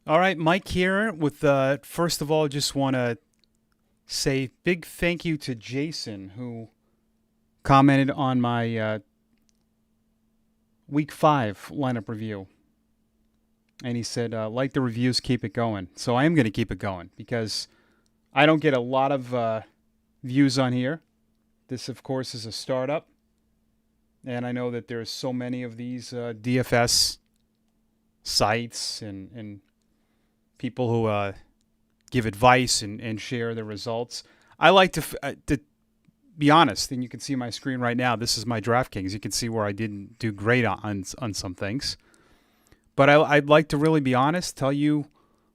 All right, Mike here with first of all, just want to say big thank you to Jason who commented on my week 5 lineup review. And he said, like the reviews, keep it going. So I am going to keep it going because I don't get a lot of views on here. This, of course, is a startup. And I know that there's so many of these DFS sites and people who give advice and share their results. I like to be honest, and you can see my screen right now. This is my DraftKings. You can see where I didn't do great on some things. But I'd like to really be honest, tell you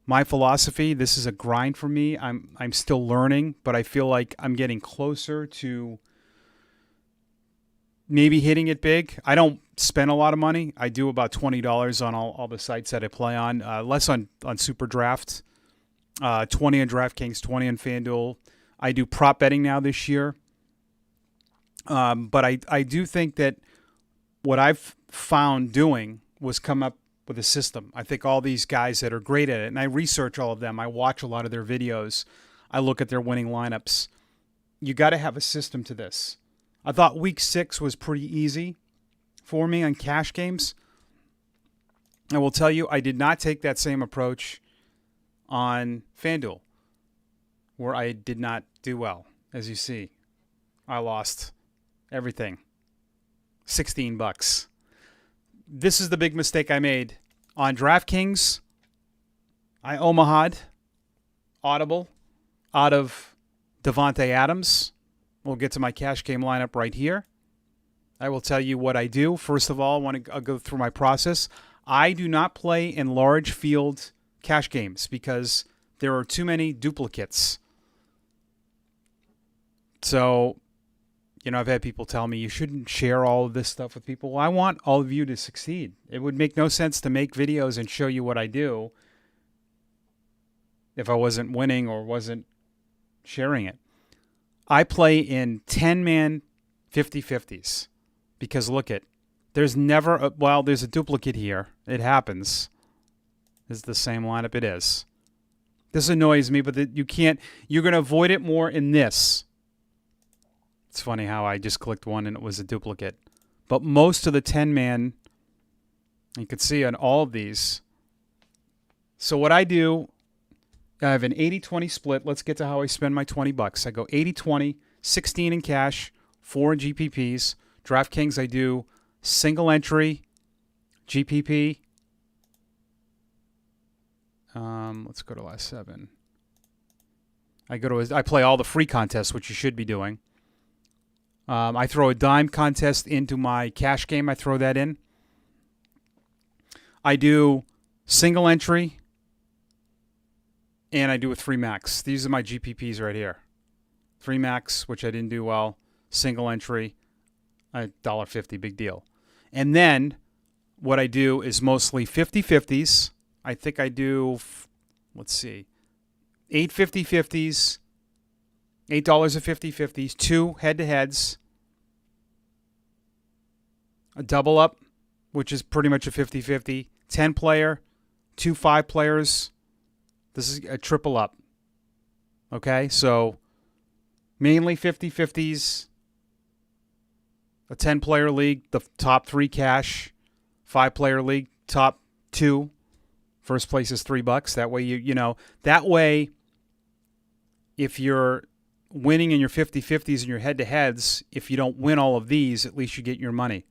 my philosophy. This is a grind for me. I'm still learning, but I feel like I'm getting closer to maybe hitting it big. I don't spend a lot of money. I do about $20 on all the sites that I play on, less on SuperDraft, 20 on DraftKings, 20 on FanDuel. I do prop betting now this year. But I do think that what I've found doing was come up with a system. I think all these guys that are great at it, and I research all of them. I watch a lot of their videos. I look at their winning lineups. You got to have a system to this. I thought week 6 was pretty easy for me on cash games. I will tell you, I did not take that same approach on FanDuel, where I did not do well. As you see, I lost everything. $16. This is the big mistake I made. On DraftKings, I Omaha'd Audible out of Devontae Adams. We'll get to my cash game lineup right here. I will tell you what I do. First of all, I'll go through my process. I do not play in large field cash games because there are too many duplicates. So, I've had people tell me you shouldn't share all of this stuff with people. Well, I want all of you to succeed. It would make no sense to make videos and show you what I do if I wasn't winning or wasn't sharing it. I play in 10-man 50-50s because look there's never there's a duplicate here. It happens. It's the same lineup. It is. This annoys me, but you're going to avoid it more in this. It's funny how I just clicked one and it was a duplicate. But most of the 10-man, you can see on all of these. So what I do, I have an 80-20 split. Let's get to how I spend my $20. I go 80-20, 16 in cash, 4 in GPPs. DraftKings, I do single entry, GPP. Let's go to last 7. I play all the free contests, which you should be doing. I throw a dime contest into my cash game. I throw that in. I do single entry. And I do a 3 max. These are my GPPs right here. 3 max, which I didn't do well. Single entry, $1.50, big deal. And then what I do is mostly 50-50s. I think I do, let's see, 8 50-50s, $8 of 50-50s, 2 head-to-heads, a double up, which is pretty much a 50-50, 10 player, 2 5 players. This is a triple up. Okay, so mainly 50-50s, a 10-player league, the top 3 cash, 5-player league, top 2. First place is $3. That way that way if you're winning in your 50-50s and your head-to-heads, if you don't win all of these, at least you get your money.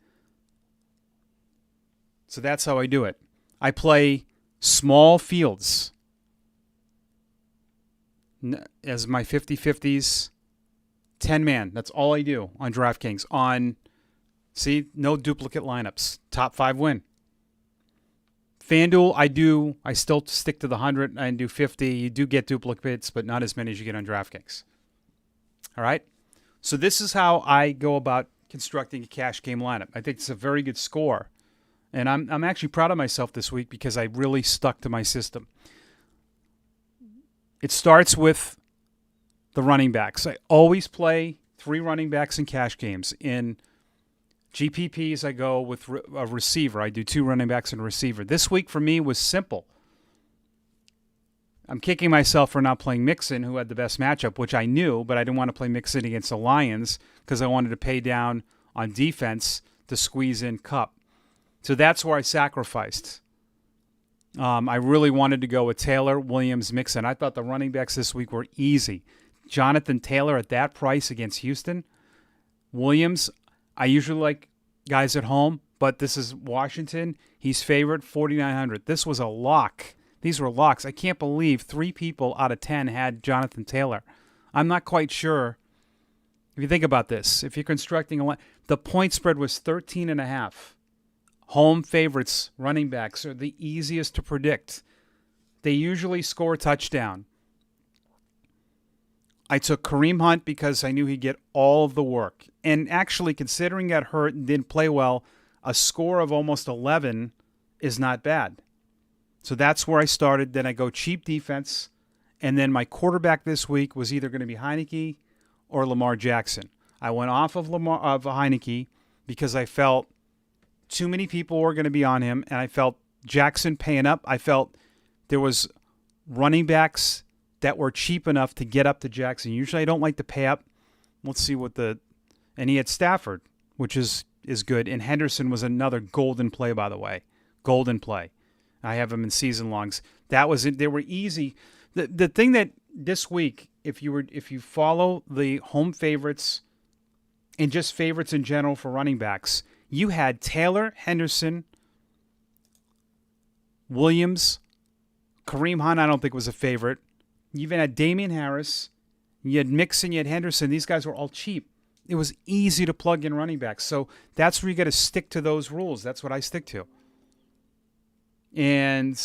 So that's how I do it. I play small fields as my 50-50s, 10-man. That's all I do on DraftKings. No duplicate lineups. Top 5 win. FanDuel, I still stick to the 100 and do 50. You do get duplicates, but not as many as you get on DraftKings. All right? So this is how I go about constructing a cash game lineup. I think it's a very good score. And I'm actually proud of myself this week because I really stuck to my system. It starts with the running backs. I always play 3 running backs in cash games. In GPPs, I go with a receiver. I do 2 running backs and a receiver. This week for me was simple. I'm kicking myself for not playing Mixon, who had the best matchup, which I knew, but I didn't want to play Mixon against the Lions because I wanted to pay down on defense to squeeze in Kupp. So that's where I sacrificed. I really wanted to go with Taylor, Williams, Mixon. I thought the running backs this week were easy. Jonathan Taylor at that price against Houston. Williams, I usually like guys at home, but this is Washington. He's favored, 4,900. This was a lock. These were locks. I can't believe 3 people out of 10 had Jonathan Taylor. I'm not quite sure. If you think about this, if you're constructing a line, the point spread was 13.5. Home favorites, running backs, are the easiest to predict. They usually score a touchdown. I took Kareem Hunt because I knew he'd get all of the work. And actually, considering he got hurt and didn't play well, a score of almost 11 is not bad. So that's where I started. Then I go cheap defense. And then my quarterback this week was either going to be Heineke or Lamar Jackson. I went off of Heineke because I felt too many people were going to be on him, and I felt Jackson paying up. I felt there was running backs that were cheap enough to get up to Jackson. Usually I don't like to pay up. Let's see and he had Stafford, which is good. And Henderson was another golden play, by the way. Golden play. I have him in season longs. That was it. They were easy. The thing that this week, if you follow the home favorites and just favorites in general for running backs, you had Taylor, Henderson, Williams, Kareem Hunt, I don't think was a favorite. You even had Damian Harris. You had Mixon, you had Henderson. These guys were all cheap. It was easy to plug in running backs. So that's where you got to stick to those rules. That's what I stick to. And,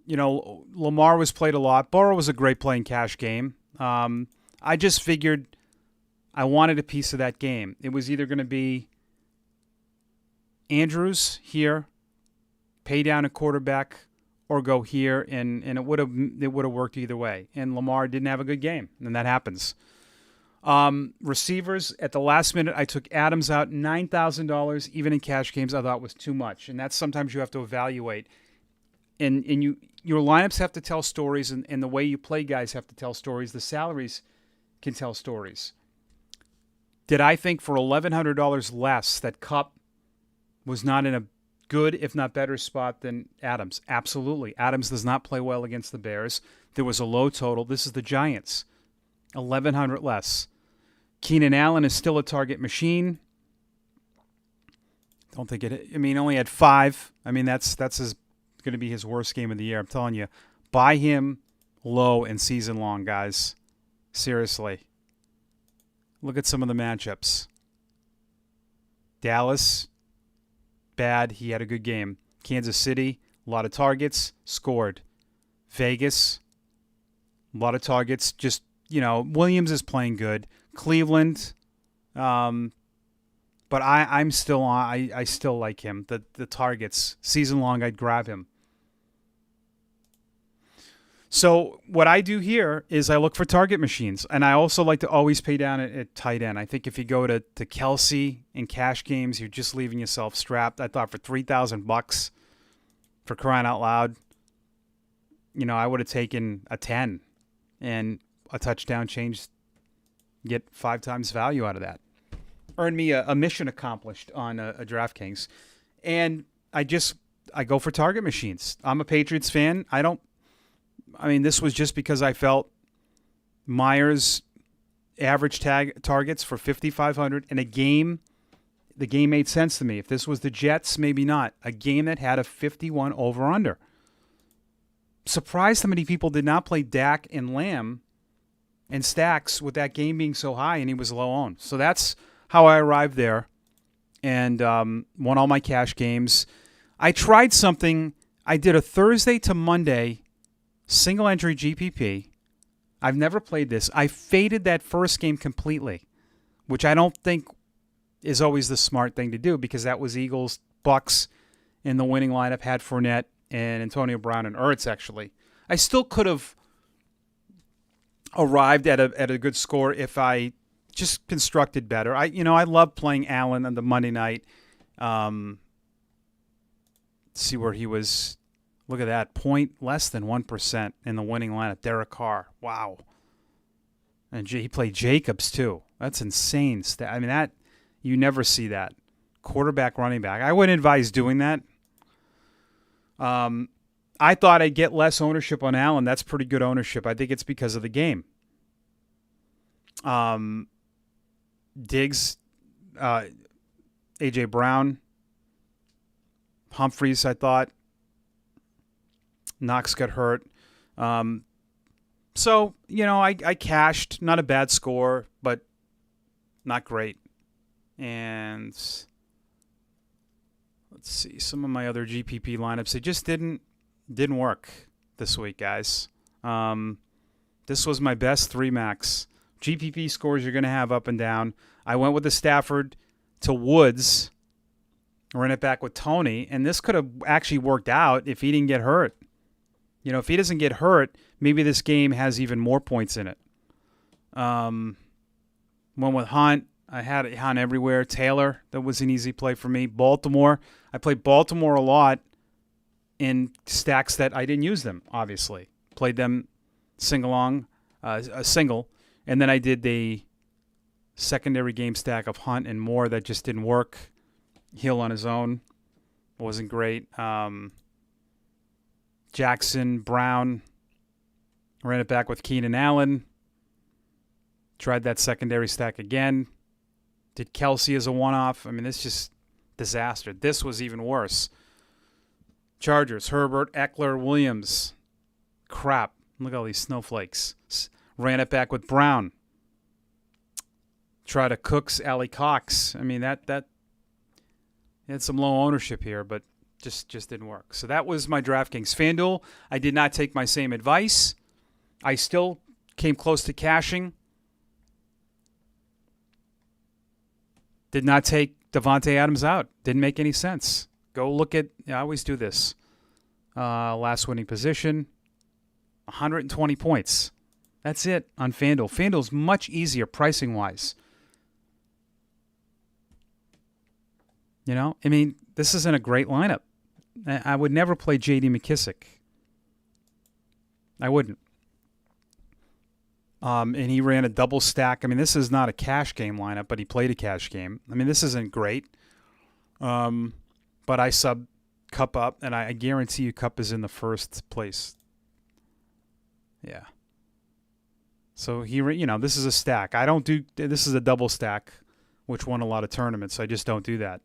Lamar was played a lot. Burrow was a great play in cash game. I just figured I wanted a piece of that game. It was either going to be Andrews here, pay down a quarterback, or go here, and it would have worked either way. And Lamar didn't have a good game, and that happens. Receivers at the last minute, I took Adams out, $9,000 even in cash games. I thought was too much, and that's sometimes you have to evaluate. And your lineups have to tell stories, and the way you play guys have to tell stories. The salaries can tell stories. Did I think for $1,100 less that Kupp was not in a good, if not better spot than Adams? Absolutely. Adams does not play well against the Bears. There was a low total. This is the Giants. $1,100 less. Keenan Allen is still a target machine. Don't think it. I mean, only had 5. I mean, that's going to be his worst game of the year. I'm telling you, buy him low and season long, guys. Seriously. Look at some of the matchups. Dallas, bad. He had a good game. Kansas City, a lot of targets, scored. Vegas, a lot of targets. Just, Williams is playing good. Cleveland, but I'm still on. I still like him. The targets, season long, I'd grab him. So what I do here is I look for target machines, and I also like to always pay down at tight end. I think if you go to Kelsey in cash games, you're just leaving yourself strapped. I thought for $3,000, for crying out loud, I would have taken a 10 and a touchdown change, get 5 times value out of that. Earned me a mission accomplished on a DraftKings. And I go for target machines. I'm a Patriots fan. This was just because I felt Myers average targets for 5,500 in a game. The game made sense to me. If this was the Jets, maybe not. A game that had a 51 over-under. Surprised how many people did not play Dak and Lamb and stacks with that game being so high, and he was low owned. So that's how I arrived there and won all my cash games. I tried something. I did a Thursday to Monday single entry GPP. I've never played this. I faded that first game completely, which I don't think is always the smart thing to do because that was Eagles, Bucks, and the winning lineup had Fournette and Antonio Brown and Ertz, actually. I still could have arrived at a good score if I just constructed better. I love playing Allen on the Monday night. See where he was Look at that. Less than 1% in the winning lineup. Derek Carr. Wow. And he played Jacobs, too. That's insane. I mean, that you never see that. Quarterback, running back. I wouldn't advise doing that. I thought I'd get less ownership on Allen. That's pretty good ownership. I think it's because of the game. Diggs, A.J. Brown, Humphreys, I thought. Knox got hurt. So, I cashed. Not a bad score, but not great. And let's see. Some of my other GPP lineups, it just didn't work this week, guys. This was my best 3 max. GPP scores you're going to have up and down. I went with the Stafford to Woods. Ran it back with Tony. And this could have actually worked out if he didn't get hurt. If he doesn't get hurt, maybe this game has even more points in it. Went with Hunt. I had Hunt everywhere. Taylor, that was an easy play for me. Baltimore. I played Baltimore a lot in stacks that I didn't use them, obviously. Played them single. And then I did the secondary game stack of Hunt and Moore that just didn't work. Hill on his own wasn't great. Jackson, Brown, ran it back with Keenan Allen. Tried that secondary stack again. Did Kelsey as a one-off. I mean, this just disaster. This was even worse. Chargers, Herbert, Eckler, Williams. Crap. Look at all these snowflakes. Ran it back with Brown. Tried a Cooks, Alley Cox. I mean, that had some low ownership here, but just didn't work. So that was my DraftKings. FanDuel, I did not take my same advice. I still came close to cashing. Did not take Devontae Adams out. Didn't make any sense. Go look at, I always do this. Last winning position, 120 points. That's it on FanDuel. FanDuel's much easier pricing-wise. This isn't a great lineup. I would never play J.D. McKissick. I wouldn't. And he ran a double stack. I mean, this is not a cash game lineup, but he played a cash game. I mean, this isn't great. But I sub Cup up, and I guarantee you Cup is in the first place. Yeah. So this is a stack. This is a double stack, which won a lot of tournaments. So I just don't do that.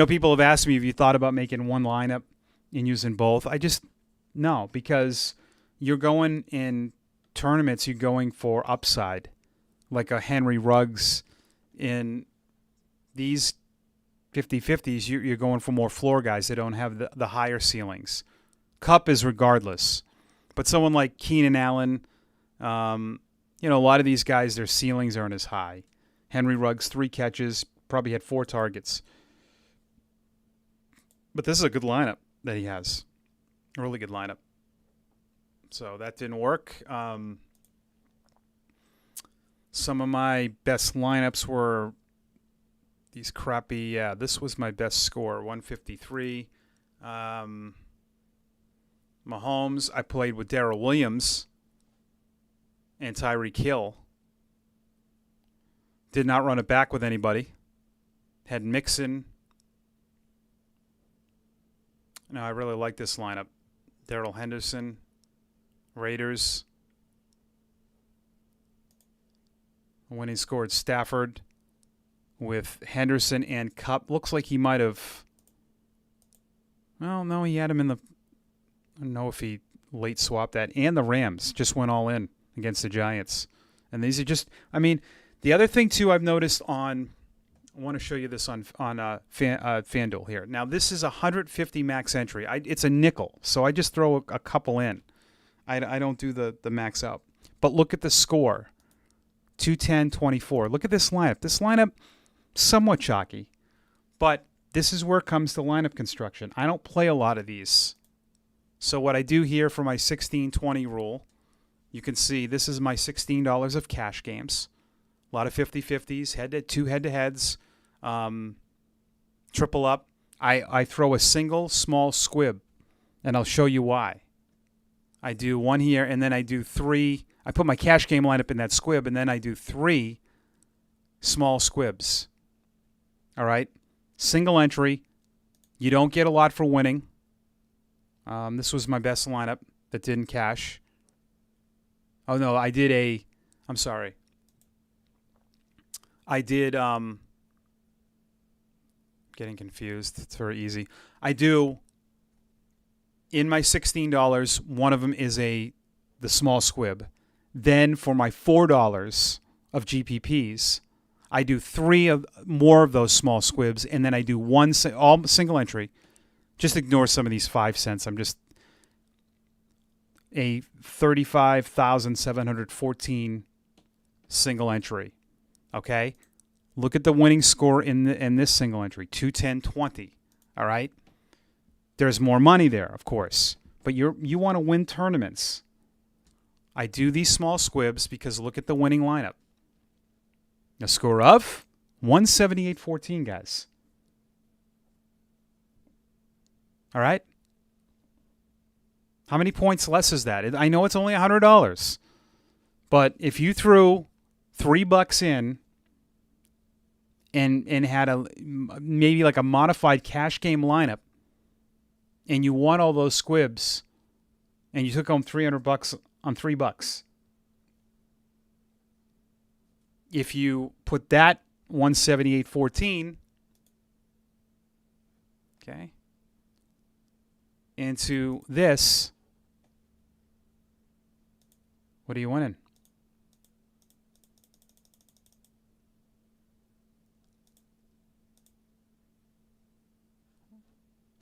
People have asked me if you thought about making one lineup and using both. No, because you're going in tournaments, you're going for upside, like a Henry Ruggs. In these 50-50s, you're going for more floor guys that don't have the higher ceilings. Cup is regardless. But someone like Keenan Allen, a lot of these guys, their ceilings aren't as high. Henry Ruggs, 3 catches, probably had 4 targets. But this is a good lineup that he has. A really good lineup. So that didn't work. Some of my best lineups were these crappy. Yeah, this was my best score, 153. Mahomes, I played with Darrell Williams and Tyreek Hill. Did not run it back with anybody. Had Mixon. No, I really like this lineup. Darrell Henderson, Raiders. When he scored Stafford with Henderson and Kupp. Looks like he might have. Well, no, he had him in the. I don't know if he late swapped that. And the Rams just went all in against the Giants. And these are just. I mean, the other thing, too, I've noticed on. I want to show you this on FanDuel here. Now, this is 150 max entry. It's a nickel, so I just throw a couple in. I don't do the max out. But look at the score, 210-24. Look at this lineup. This lineup, somewhat chalky, but this is where it comes to lineup construction. I don't play a lot of these. So what I do here for my 16-20 rule, you can see this is my $16 of cash games. A lot of 50-50s, two head-to-heads, triple up. I throw a single small squib And I'll show you why. I do one here, and then I do three. I put my cash game lineup in that squib, and then I do three small squibs. All right? Single entry. You don't get a lot for winning. This was my best lineup that didn't cash. Oh, no, I did I'm sorry. I did, getting confused. It's very easy. I do, in my $16, one of them is the small squib. Then for my $4 of GPPs, I do more of those small squibs, and then I do all single entry. Just ignore some of these 5 cents. I'm just a 35,714 single entry. Okay? Look at the winning score in this single entry, 210.20. All right? There's more money there, of course, but you want to win tournaments. I do these small squibs because look at the winning lineup. A score of 178.14, guys. All right? How many points less is that? I know it's only $100, but if you threw $3 in and had maybe like a modified cash game lineup, and you won all those squibs, and you took home $300 on $3. If you put that 178.14, okay, into this, what are you winning?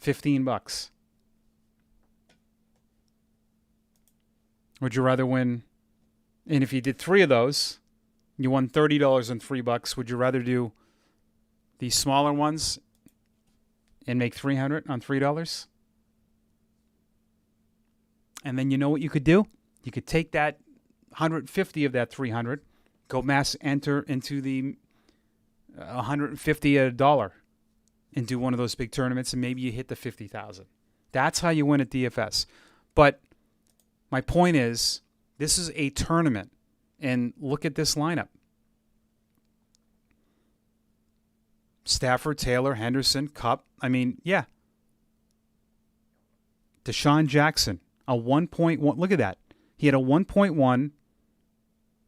$15. Would you rather win? And if you did 3 of those, you won $30 and $3. Would you rather do these smaller ones and make $300 on $3? And then you know what you could do? You could take that 150 of that 300, go mass enter into the 150 at $1, and do one of those big tournaments, and maybe you hit the 50,000. That's how you win at DFS. But my point is, this is a tournament, and look at this lineup. Stafford, Taylor, Henderson, Kupp. I mean, yeah. Deshaun Jackson, a 1.1. Look at that. He had a 1.1,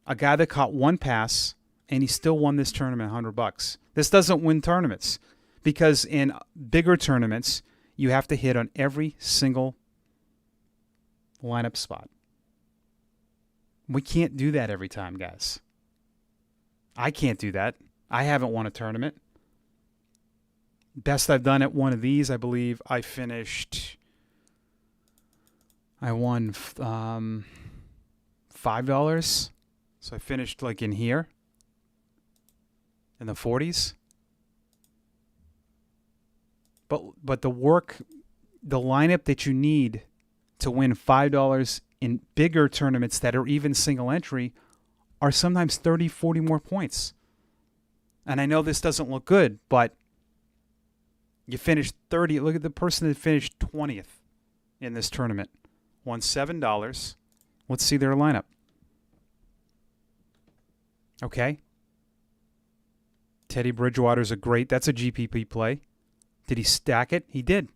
a guy that caught one pass, and he still won this tournament $100. This doesn't win tournaments because in bigger tournaments, you have to hit on every single lineup spot. We can't do that every time, guys. I can't do that. I haven't won a tournament. Best I've done at one of these, I believe I won $5. So I finished like in here, in the 40s. But the lineup that you need to win $5 in bigger tournaments that are even single entry are sometimes 30, 40 more points. And I know this doesn't look good, but you finished 30. Look at the person that finished 20th in this tournament. Won $7. Let's see their lineup. Okay. Teddy Bridgewater's that's a GPP play. Did he stack it? He did.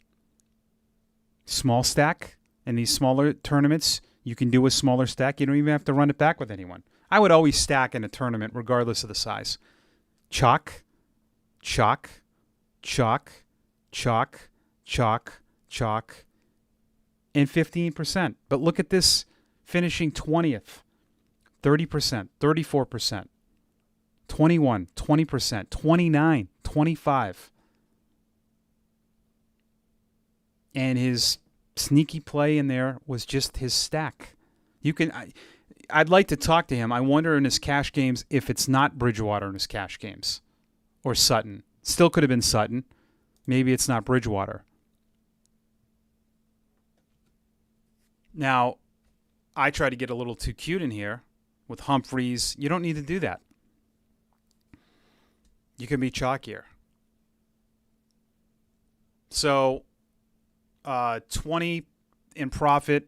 Small stack. In these smaller tournaments, you can do a smaller stack. You don't even have to run it back with anyone. I would always stack in a tournament regardless of the size. Chalk, chalk, chalk, chalk, chalk, chalk, and 15%. But look at this finishing 20th, 30%, 34%, 21, 20%, 29, 25. And his sneaky play in there was just his stack. I'd like to talk to him. I wonder in his cash games if it's not Bridgewater in his cash games or Sutton. Still could have been Sutton. Maybe it's not Bridgewater. Now, I try to get a little too cute in here with Humphreys. You don't need to do that. You can be chalkier. So, 20% in profit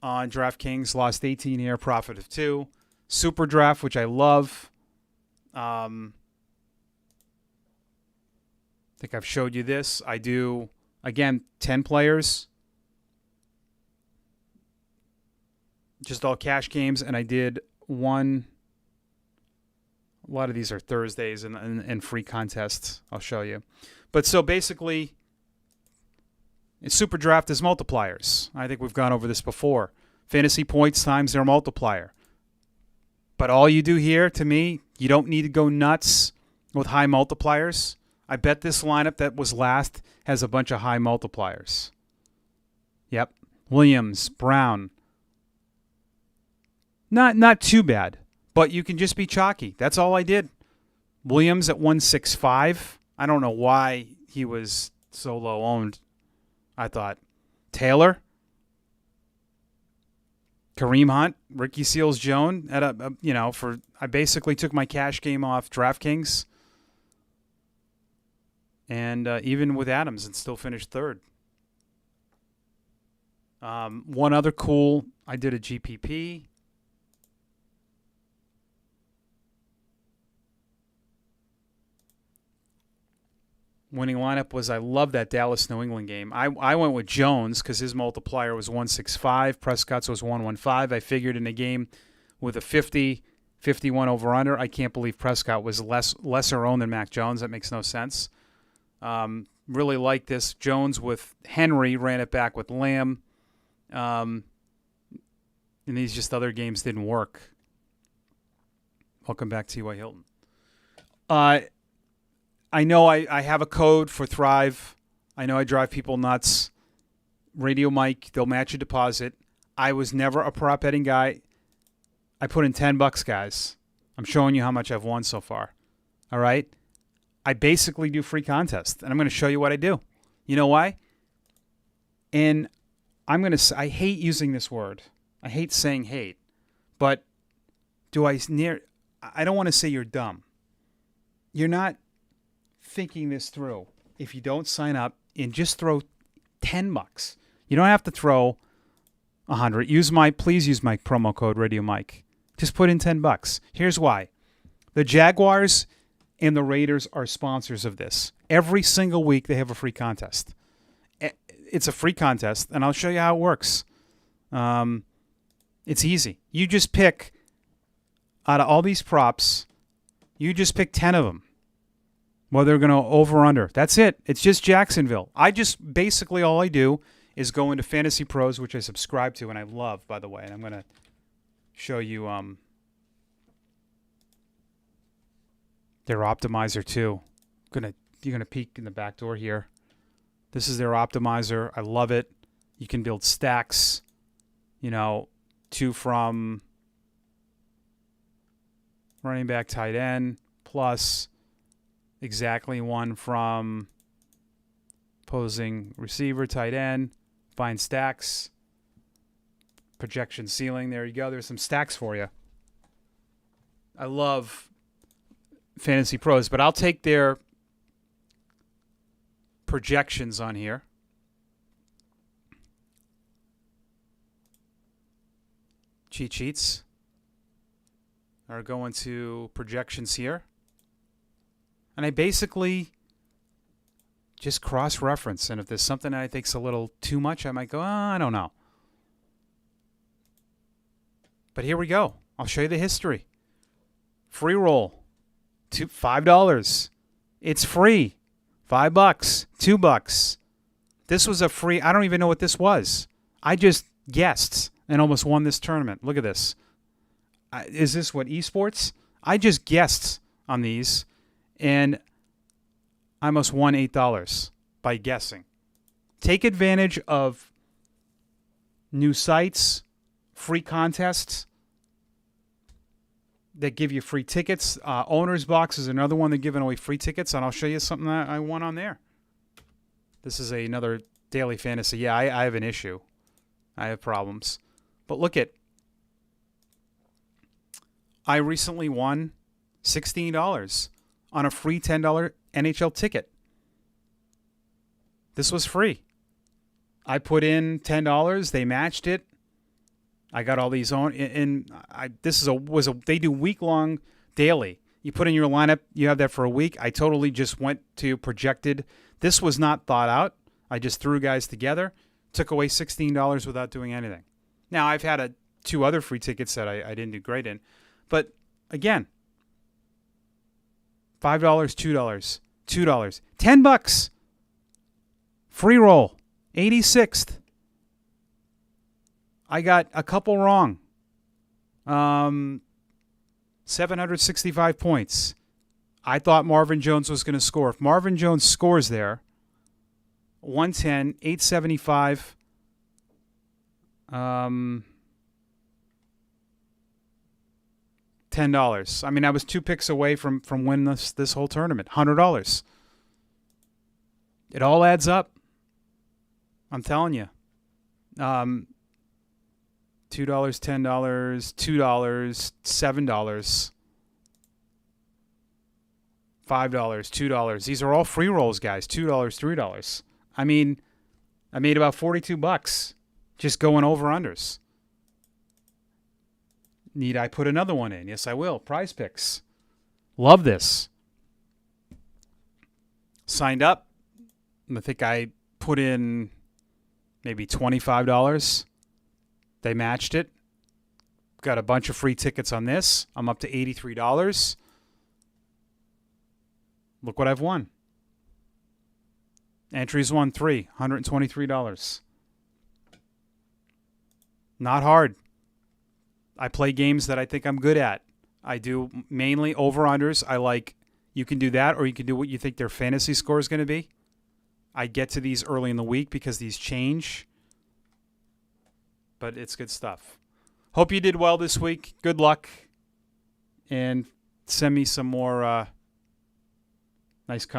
on DraftKings, lost 18 here, profit of 2. SuperDraft, which I love. I think I've showed you this. I do, again, 10 players. Just all cash games, and I did one. A lot of these are Thursdays and free contests. I'll show you. But so basically, SuperDraft is multipliers. I think we've gone over this before. Fantasy points times their multiplier. But all you do here, to me, you don't need to go nuts with high multipliers. I bet this lineup that was last has a bunch of high multipliers. Yep. Williams, Brown. Not too bad, but you can just be chalky. That's all I did. Williams at 165. I don't know why he was so low owned, I thought. Taylor. Kareem Hunt, Ricky Seals-Jones at I basically took my cash game off DraftKings, and even with Adams, and still finished third. One other cool, I did a GPP. Winning lineup was, I love that Dallas-New England game. I went with Jones because his multiplier was 165. Prescott's was 115. I figured in a game with a 50, 51 over-under, I can't believe Prescott was lesser owned than Mac Jones. That makes no sense. Really like this. Jones with Henry ran it back with Lamb. And these just other games didn't work. Welcome back, T.Y. Hilton. I know I have a code for Thrive. I know I drive people nuts. Radio Mike, they'll match a deposit. I was never a prop betting guy. I put in $10, guys. I'm showing you how much I've won so far. All right? I basically do free contests, and I'm going to show you what I do. You know why? And I hate using this word. I hate saying hate. But I don't want to say you're dumb. You're not thinking this through. If you don't sign up and just throw $10, you don't have to throw $100. Please use my promo code Radio Mike. Just put in $10. Here's why: the Jaguars and the Raiders are sponsors of this. Every single week they have a free contest. It's a free contest, and I'll show you how it works. It's easy. You just pick out of all these props. You just pick 10 of them. Well, they're going to over or under. That's it. It's just Jacksonville. Basically all I do is go into Fantasy Pros, which I subscribe to and I love, by the way. And I'm going to show you their optimizer too. You're going to peek in the back door here. This is their optimizer. I love it. You can build stacks, to from running back, tight end, plus exactly one from opposing receiver, tight end, find stacks, projection ceiling. There you go. There's some stacks for you. I love Fantasy Pros, but I'll take their projections on here. Cheat sheets are going to projections here. And I basically just cross-reference. And if there's something that I think's a little too much, I might go, I don't know. But here we go. I'll show you the history. Free roll. $5. It's free. $5. $2. This was a free. I don't even know what this was. I just guessed and almost won this tournament. Look at this. Is this what, Esports? I just guessed on these. And I almost won $8 by guessing. Take advantage of new sites, free contests that give you free tickets. Owner's Box is another one. They're giving away free tickets, and I'll show you something that I won on there. This is another daily fantasy. Yeah, I have an issue. I have problems. But look at, I recently won $16 on a free $10 NHL ticket. This was free. I put in $10. They matched it. I got all these on, and they do week-long daily. You put in your lineup, you have that for a week. I totally just went to projected. This was not thought out. I just threw guys together, took away $16 without doing anything. Now, I've had two other free tickets that I didn't do great in. But, again, $5, $2, $2, $10. Free roll, 86th. I got a couple wrong. 765 points. I thought Marvin Jones was going to score. If Marvin Jones scores there, 110, 875. $10. I mean, I was 2 picks away from winning this whole tournament. $100. It all adds up. I'm telling you. $2, $10, $2, $7, $5, $2. These are all free rolls, guys. $2, $3. I mean, I made about $42 just going over unders. Need I put another one in? Yes, I will. Prize Picks. Love this. Signed up. I think I put in maybe $25. They matched it. Got a bunch of free tickets on this. I'm up to $83. Look what I've won. Entries won 3, $123. Not hard. I play games that I think I'm good at. I do mainly over-unders. I like, you can do that, or you can do what you think their fantasy score is going to be. I get to these early in the week because these change. But it's good stuff. Hope you did well this week. Good luck. And send me some more nice comments.